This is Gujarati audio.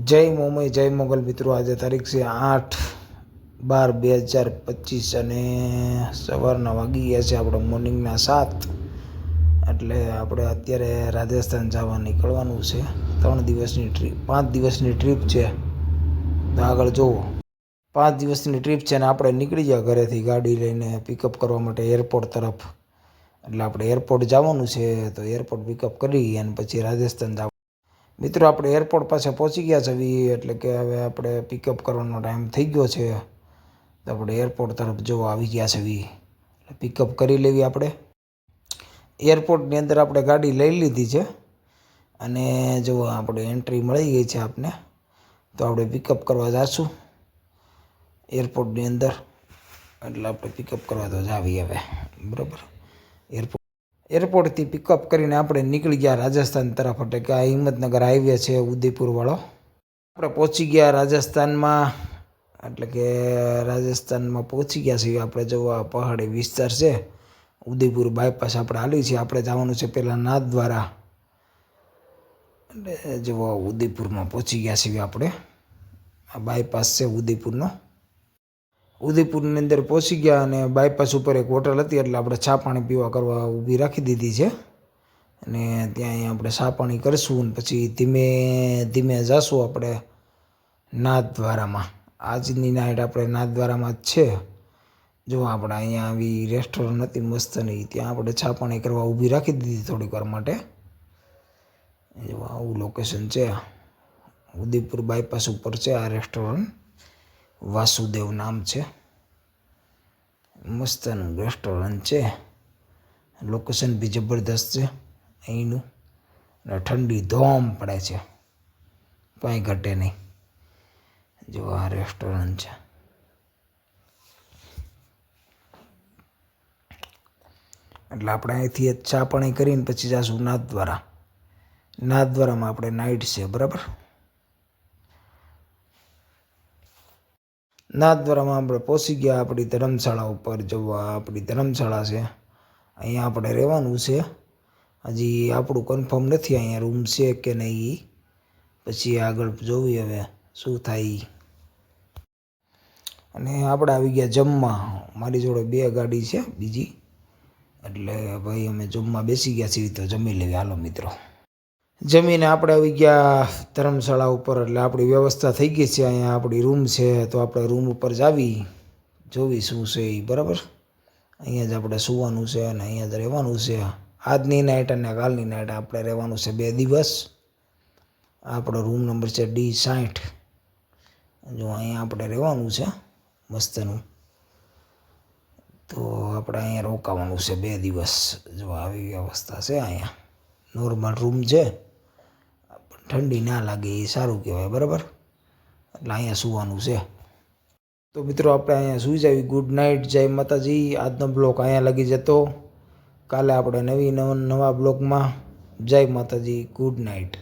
જય મોમય જય મોગલ મિત્રો, આજે તારીખ છે 8/12/2025 અને સવારના વાગી ગયા છે આપણે મોર્નિંગના 7। એટલે આપણે અત્યારે રાજસ્થાન જવા નીકળવાનું છે। 3 દિવસની ટ્રીપ 5 દિવસની ટ્રીપ છે। તો આગળ જુઓ, 5 દિવસની ટ્રીપ છે ને આપણે નીકળી ગયા ઘરેથી ગાડી લઈને પિકઅપ કરવા માટે એરપોર્ટ તરફ। એટલે આપણે એરપોર્ટ જવાનું છે, તો એરપોર્ટ પિકઅપ કરી અને પછી રાજસ્થાન જવાનું। મિત્રો આપણે એરપોર્ટ પાસે પહોંચી ગયા છે, એટલે કે હવે આપણે પિકઅપ કરવાનો ટાઈમ થઈ ગયો છે। તો આપણે એરપોર્ટ તરફ જોવા આવી ગયા છે, એટલે પિકઅપ કરી લેવી આપણે। એરપોર્ટની અંદર આપણે ગાડી લઈ લીધી છે અને જો આપણે એન્ટ્રી મળી ગઈ છે આપને। તો આપણે પિકઅપ કરવા જઈશું એરપોર્ટની અંદર। એટલે આપણે પિકઅપ કરવા તો જાવી હવે, બરાબર। એરપોર્ટથી પિકઅપ કરીને આપણે નીકળી ગયા રાજસ્થાન તરફ, એટલે કે આ હિંમતનગર હાઈવે છે ઉદયપુર વાળો। આપણે પહોંચી ગયા રાજસ્થાનમાં, એટલે કે રાજસ્થાનમાં પહોંચી ગયા છીએ આપણે। જો આ પહાડી વિસ્તાર છે, ઉદયપુર બાયપાસ આપણે હાલી છે। આપણે જવાનું છે પહેલાં નાથદ્વારા, એટલે જો ઉદયપુરમાં પહોંચી ગયા છીએ આપણે। આ બાયપાસ છે ઉદયપુરનો। ઉદયપુરની અંદર પહોંચી ગયા અને બાયપાસ ઉપર એક હોટલ હતી, એટલે આપણે ચા પાણી પીવા કરવા ઊભી રાખી દીધી છે અને ત્યાં આપણે ચા પાણી કરીશું અને પછી ધીમે ધીમે જઈશું આપણે નાથદ્વારામાં। આજની નાઇટ આપણે નાથદ્વારામાં જ છે। જો આપણે અહીંયા આવી રેસ્ટોરન્ટ હતી મસ્તની, ત્યાં આપણે ચા પાણી કરવા ઊભી રાખી દીધી થોડીક વાર માટે। જો આવું લોકેશન છે, ઉદયપુર બાયપાસ ઉપર છે આ રેસ્ટોરન્ટ, વાસુદેવ નામ છે। મસ્તનું રેસ્ટોરન્ટ છે, લોકેશન બી જબરદસ્ત છે અહીંનું, અને ઠંડી ધોમ પડે છે, કાંઈ ઘટે નહીં। જો આ રેસ્ટોરન્ટ છે, એટલે આપણે અહીંથી ચા પાણી કરીને પછી જઈશું નાથદ્વારા। નાથદ્વારામાં આપણે નાઇટ છે, બરાબર। નાથદ્વારામાં આપણે પહોંચી ગયા આપણી ધર્મશાળા ઉપર। જોવા આપણી ધર્મશાળા છે, અહીંયા આપણે રહેવાનું છે। હજી આપણું કન્ફર્મ નથી અહીંયા રૂમ છે કે નહીં, પછી આગળ જોવી હવે શું થાય। અને આપણે આવી ગયા જમવા। મારી જોડે 2 ગાડી છે બીજી, એટલે ભાઈ અમે જમવા બેસી ગયા છીએ, તો જમી લેવી હાલો મિત્રો। જમીને આપણે આવી ગયા ધર્મશાળા ઉપર, એટલે આપણી વ્યવસ્થા થઈ ગઈ છે। અહીંયા આપણી રૂમ છે, તો આપણે રૂમ ઉપર જોવી શું છે એ, બરાબર। અહીંયા જ આપણે સૂવાનું છે અને અહીંયા જ રહેવાનું છે। આજની નાઇટ અને કાલની નાઇટ આપણે રહેવાનું છે 2 દિવસ। આપણો રૂમ નંબર છે D60। જો અહીંયા આપણે રહેવાનું છે મસ્તનું, તો આપણે અહીંયા રોકાવાનું છે 2 દિવસ। જો આવી વ્યવસ્થા છે અહીંયા, નોર્મલ રૂમ છે, ઠંડી ના લાગે એ સારું કહેવાય, બરાબર। એટલે અહીંયા સૂવાનું છે। તો મિત્રો આપણે અહીંયા સૂઈ જાવી। ગુડ નાઇટ, જય માતાજી। આજનો બ્લોગ અહીંયા લગી જતો, કાલે આપણે નવા બ્લોગમાં। જય માતાજી, ગુડ નાઇટ।